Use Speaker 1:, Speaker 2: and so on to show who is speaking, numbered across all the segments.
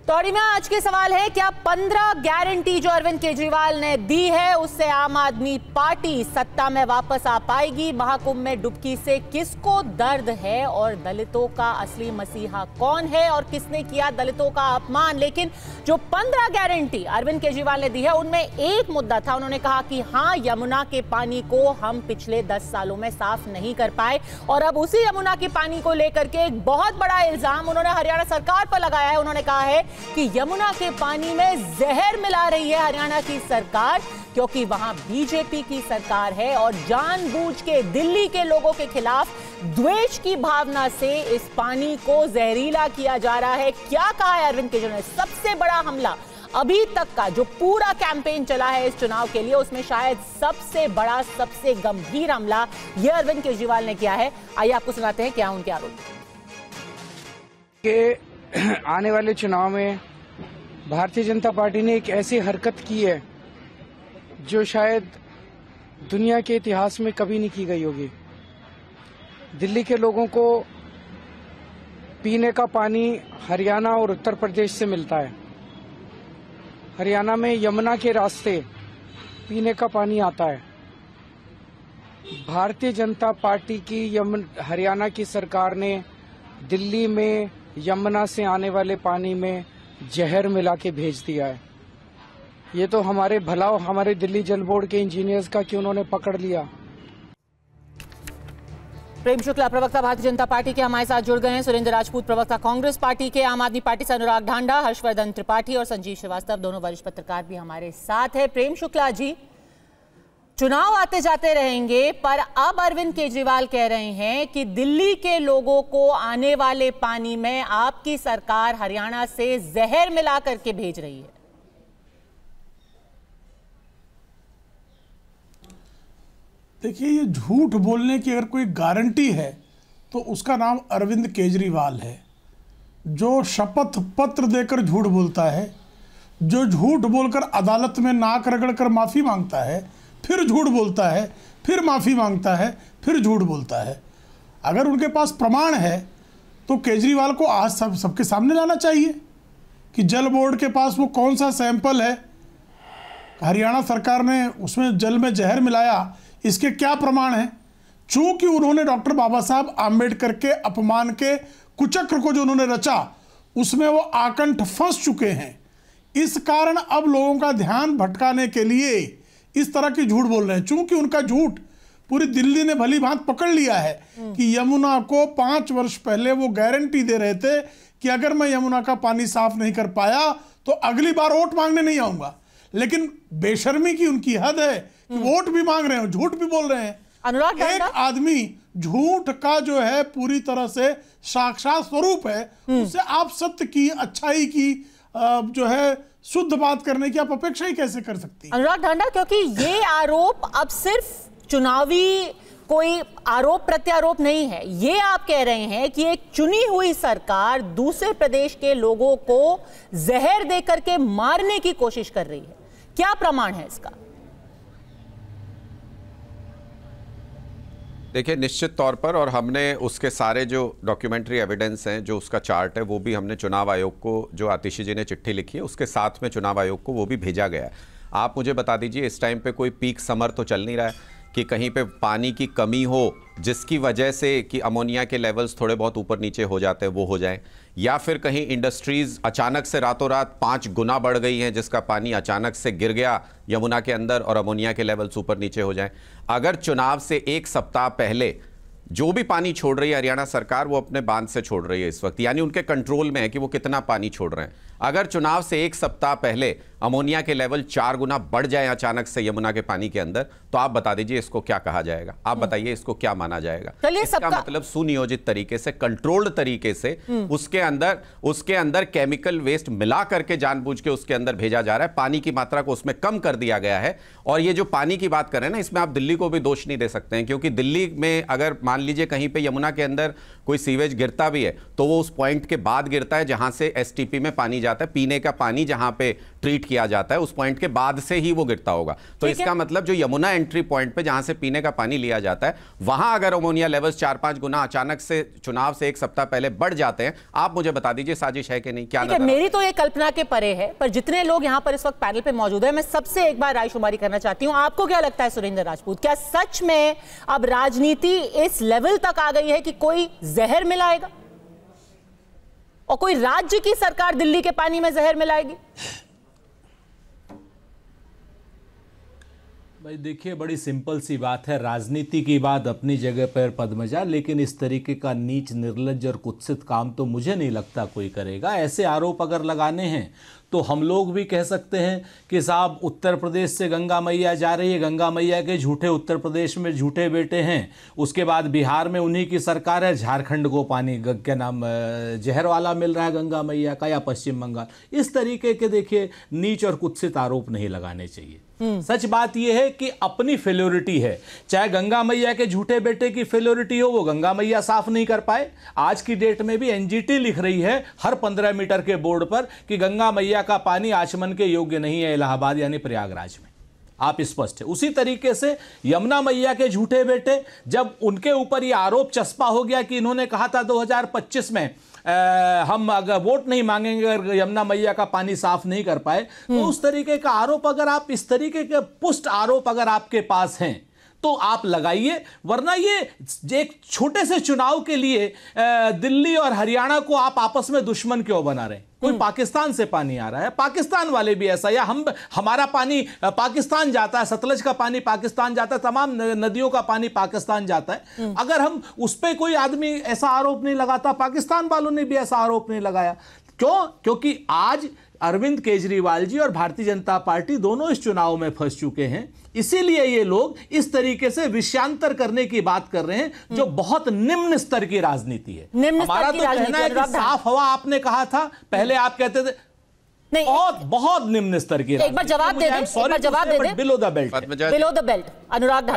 Speaker 1: तौड़ी में आज के सवाल है, क्या 15 गारंटी जो अरविंद केजरीवाल ने दी है उससे आम आदमी पार्टी सत्ता में वापस आ पाएगी? महाकुंभ में डुबकी से किसको दर्द है और दलितों का असली मसीहा कौन है और किसने किया दलितों का अपमान? लेकिन जो 15 गारंटी अरविंद केजरीवाल ने दी है उनमें एक मुद्दा था, उन्होंने कहा कि हाँ, यमुना के पानी को हम पिछले 10 सालों में साफ नहीं कर पाए और अब उसी यमुना के पानी को लेकर के एक बहुत बड़ा इल्जाम उन्होंने हरियाणा सरकार पर लगाया है। उन्होंने कहा है कि यमुना के पानी में जहर मिला रही है हरियाणा की सरकार, क्योंकि वहां बीजेपी की सरकार है और जानबूझ के दिल्ली के लोगों के खिलाफ द्वेष की भावना से इस पानी को जहरीला किया जा रहा है। क्या कहा है अरविंद केजरीवाल ने? सबसे बड़ा हमला अभी तक का जो पूरा कैंपेन चला है इस चुनाव के लिए, उसमें शायद सबसे बड़ा, सबसे गंभीर हमला यह अरविंद केजरीवाल ने किया है। आइए आपको सुनाते हैं क्या उनके आरोप।
Speaker 2: आने वाले चुनाव में भारतीय जनता पार्टी ने एक ऐसी हरकत की है जो शायद दुनिया के इतिहास में कभी नहीं की गई होगी। दिल्ली के लोगों को पीने का पानी हरियाणा और उत्तर प्रदेश से मिलता है। हरियाणा में यमुना के रास्ते पीने का पानी आता है। भारतीय जनता पार्टी की हरियाणा की सरकार ने दिल्ली में यमुना से आने वाले पानी में जहर मिला के भेज दिया है। ये तो हमारे भलाव हमारे दिल्ली जल बोर्ड के इंजीनियर्स का कि उन्होंने पकड़ लिया।
Speaker 1: प्रेम शुक्ला प्रवक्ता भारतीय जनता पार्टी के हमारे साथ जुड़ गए हैं। सुरेंद्र राजपूत प्रवक्ता कांग्रेस पार्टी के, आम आदमी पार्टी से अनुराग ढांडा, हर्षवर्धन त्रिपाठी और संजीव श्रीवास्तव, दोनों वरिष्ठ पत्रकार भी हमारे साथ है। प्रेम शुक्ला जी, चुनाव आते जाते रहेंगे पर अब अरविंद केजरीवाल कह रहे हैं कि दिल्ली के लोगों को आने वाले पानी में आपकी सरकार हरियाणा से जहर मिला करके भेज रही है।
Speaker 3: देखिए, ये झूठ बोलने की अगर कोई गारंटी है तो उसका नाम अरविंद केजरीवाल है, जो शपथ पत्र देकर झूठ बोलता है, जो झूठ बोलकर अदालत में नाक रगड़कर माफी मांगता है, फिर झूठ बोलता है, फिर माफी मांगता है, फिर झूठ बोलता है। अगर उनके पास प्रमाण है तो केजरीवाल को आज सबके सामने लाना चाहिए कि जल बोर्ड के पास वो कौन सा सैंपल है, हरियाणा सरकार ने उसमें जल में जहर मिलाया, इसके क्या प्रमाण हैं। चूंकि उन्होंने डॉक्टर बाबा साहब आम्बेडकर के अपमान के कुचक्र को जो उन्होंने रचा उसमें वो आकंठ फंस चुके हैं, इस कारण अब लोगों का ध्यान भटकाने के लिए इस तरह की झूठ बोल रहे हैं। चूंकि उनका झूठ पूरी दिल्ली ने भली भांति पकड़ लिया है कि यमुना को 5 वर्ष पहले वो गारंटी दे रहे थे कि अगर मैं यमुना का पानी साफ नहीं कर पाया तो अगली बार वोट मांगने नहीं आऊंगा। लेकिन बेशर्मी की उनकी हद है कि वोट भी मांग रहे हैं, झूठ भी बोल रहे हैं।
Speaker 1: अनुराग,
Speaker 3: एक आदमी झूठ का जो है पूरी तरह से साक्षात स्वरूप है, उससे आप सत्य की, अच्छाई की जो है शुद्ध बात करने की आप अपेक्षा ही कैसे कर सकती है?
Speaker 1: अनुराग ढांडा, क्योंकि ये आरोप अब सिर्फ चुनावी कोई आरोप प्रत्यारोप नहीं है, ये आप कह रहे हैं कि एक चुनी हुई सरकार दूसरे प्रदेश के लोगों को जहर देकर के मारने की कोशिश कर रही है। क्या प्रमाण है इसका?
Speaker 4: देखिए, निश्चित तौर पर, और हमने उसके सारे जो डॉक्यूमेंट्री एविडेंस हैं, जो उसका चार्ट है, वो भी हमने चुनाव आयोग को, जो आतिशी जी ने चिट्ठी लिखी है उसके साथ में चुनाव आयोग को वो भी भेजा गया है। आप मुझे बता दीजिए, इस टाइम पे कोई पीक समर तो चल नहीं रहा है कि कहीं पे पानी की कमी हो जिसकी वजह से कि अमोनिया के लेवल्स थोड़े बहुत ऊपर नीचे हो जाते हैं वो हो जाएं, या फिर कहीं इंडस्ट्रीज़ अचानक से रातों रात 5 गुना बढ़ गई हैं जिसका पानी अचानक से गिर गया यमुना के अंदर और अमोनिया के लेवल्स ऊपर नीचे हो जाएं। अगर चुनाव से 1 सप्ताह पहले जो भी पानी छोड़ रही है हरियाणा सरकार, वो अपने बांध से छोड़ रही है इस वक्त, यानी उनके कंट्रोल में है कि वो कितना पानी छोड़ रहे हैं। अगर चुनाव से 1 सप्ताह पहले अमोनिया के लेवल 4 गुना बढ़ जाए अचानक से यमुना के पानी के अंदर, तो आप बता दीजिए इसको क्या कहा जाएगा? आप बताइए इसको क्या माना जाएगा? इसका मतलब सुनियोजित तरीके से, कंट्रोल्ड तरीके से उसके अंदर केमिकल वेस्ट मिला करके जानबूझ के उसके अंदर भेजा जा रहा है। पानी की मात्रा को उसमें कम कर दिया गया है। और ये जो पानी की बात कर रहे हैं ना, इसमें आप दिल्ली को भी दोष नहीं दे सकते हैं, क्योंकि दिल्ली में अगर मान लीजिए कहीं पे यमुना के अंदर कोई सीवेज गिरता भी है तो वो उस पॉइंट के बाद गिरता है जहां से एसटीपी में पानी जा जाता है, पीने का पानी जहां पे ट्रीट किया जाता है उस पॉइंट के बाद से ही वो गिरता होगा। तो इसका मतलब जो यमुना एंट्री पॉइंट पे जहां से पीने का पानी लिया जाता है, वहां अगर अमोनिया लेवल्स 4-5 गुना अचानक से चुनाव से एक सप्ताह पहले बढ़ जाते हैं, आप मुझे बता दीजिए साजिश है कि नहीं? क्या
Speaker 1: मेरी तो ये कल्पना के परे है, पर जितने लोग यहां पर इस वक्त पैनल पे मौजूद है, मैं सबसे एक बार रायशुमारी करना चाहती हूं। आपको क्या लगता है सुरेंद्र राजपूत, क्या सच में अब राजनीति इस लेवल तक आ गई है कि कोई जहर मिलाएगा और कोई राज्य की सरकार दिल्ली के पानी में जहर मिलाएगी?
Speaker 5: भाई देखिए, बड़ी सिंपल सी बात है, राजनीति की बात अपनी जगह पर पद्मजा, लेकिन इस तरीके का नीच, निर्लज्ज और कुत्सित काम तो मुझे नहीं लगता कोई करेगा। ऐसे आरोप अगर लगाने हैं तो हम लोग भी कह सकते हैं कि साहब उत्तर प्रदेश से गंगा मैया जा रही है, गंगा मैया के झूठे उत्तर प्रदेश में झूठे बेटे हैं, उसके बाद बिहार में उन्हीं की सरकार है, झारखंड को पानी क्या नाम जहर वाला मिल रहा है गंगा मैया का, या पश्चिम बंगाल। इस तरीके के देखिए नीच और कुत्सित आरोप नहीं लगाने चाहिए। सच बात यह है कि अपनी फेल्योरिटी है, चाहे गंगा मैया के झूठे बेटे की फेल्योरिटी हो, वो गंगा मैया साफ नहीं कर पाए। आज की डेट में भी एनजीटी लिख रही है हर 15 मीटर के बोर्ड पर कि गंगा मैया का पानी आचमन के योग्य नहीं है इलाहाबाद यानी प्रयागराज में, आप स्पष्ट है। उसी तरीके से यमुना मैया के झूठे बेटे, जब उनके ऊपर यह आरोप चस्पा हो गया कि इन्होंने कहा था 2025 में हम अगर वोट नहीं मांगेंगे अगर यमुना मैया का पानी साफ नहीं कर पाए, तो उस तरीके का आरोप अगर आप, इस तरीके के पुष्ट आरोप अगर आपके पास हैं तो आप लगाइए, वरना ये एक छोटे से चुनाव के लिए दिल्ली और हरियाणा को आप आपस में दुश्मन क्यों बना रहे हैं? कोई पाकिस्तान से पानी आ रहा है, पाकिस्तान वाले भी ऐसा, या हमारा पानी पाकिस्तान जाता है, सतलज का पानी पाकिस्तान जाता है, तमाम नदियों का पानी पाकिस्तान जाता है। अगर हम उस पर कोई आदमी ऐसा आरोप नहीं लगाता, पाकिस्तान वालों ने भी ऐसा आरोप नहीं लगाया। क्यों? क्योंकि आज अरविंद केजरीवाल जी और भारतीय जनता पार्टी दोनों इस चुनाव में फंस चुके हैं, इसीलिए ये लोग इस तरीके से विषयांतर करने की बात कर रहे हैं, जो बहुत निम्न स्तर की राजनीति है। हमारा तो कहना है कि साफ हवा आपने कहा था, पहले आप कहते थे नहीं, बहुत निम्न स्तर की।
Speaker 1: एक बार जवाब दे दे,
Speaker 5: below the belt,
Speaker 1: below the belt. Anurag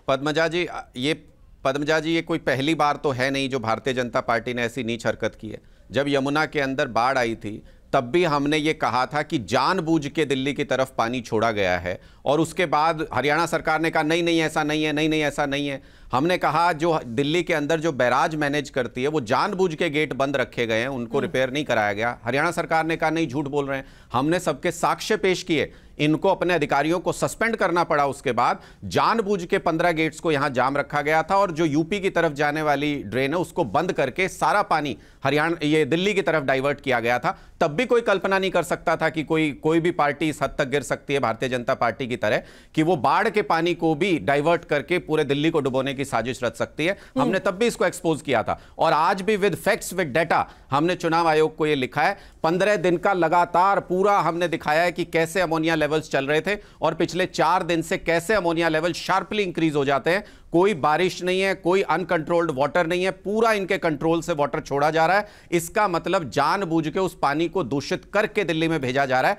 Speaker 4: Padmaja ji, ये कोई पहली बार तो है नहीं जो भारतीय जनता पार्टी ने ऐसी नीच हरकत की है। जब यमुना के अंदर बाढ़ आई थी तब भी हमने ये कहा था कि जानबूझ के दिल्ली की तरफ पानी छोड़ा गया है, और उसके बाद हरियाणा सरकार ने कहा नहीं नहीं ऐसा नहीं है, नहीं नहीं ऐसा नहीं है। हमने कहा जो दिल्ली के अंदर जो बैराज मैनेज करती है वो जानबूझ के गेट बंद रखे गए हैं, उनको रिपेयर नहीं कराया गया। हरियाणा सरकार ने कहा नहीं झूठ बोल रहे हैं। हमने सबके साक्ष्य पेश किए, इनको अपने अधिकारियों को सस्पेंड करना पड़ा। उसके बाद जानबूझ के 15 गेट्स को यहां जाम रखा गया था, और जो यूपी की तरफ जाने वाली ड्रेन है उसको बंद करके सारा पानी हरियाणा ये दिल्ली की तरफ डाइवर्ट किया गया था। तब भी कोई कल्पना नहीं कर सकता था कि कोई भी पार्टी इस हद तक गिर सकती है भारतीय जनता पार्टी की तरह, कि वो बाढ़ के पानी को भी डाइवर्ट करके पूरे दिल्ली को डुबोने की साजिश रच सकती है। हमने तब भी इसको एक्सपोज किया था, और आज भी विद फैक्ट्स विद डेटा हमने चुनाव आयोग को यह लिखा है। 15 दिन का लगातार पूरा हमने दिखाया है कि कैसे अमोनिया लेवल्स चल रहे थे, और पिछले 4 दिन से कैसे अमोनिया लेवल शार्पली इंक्रीज हो जाते हैं। कोई बारिश नहीं है, कोई अनकंट्रोल्ड वाटर नहीं है, पूरा इनके कंट्रोल से वाटर छोड़ा जा रहा है। इसका मतलब जानबूझ के उस पानी को दूषित करके दिल्ली में भेजा जा रहा है।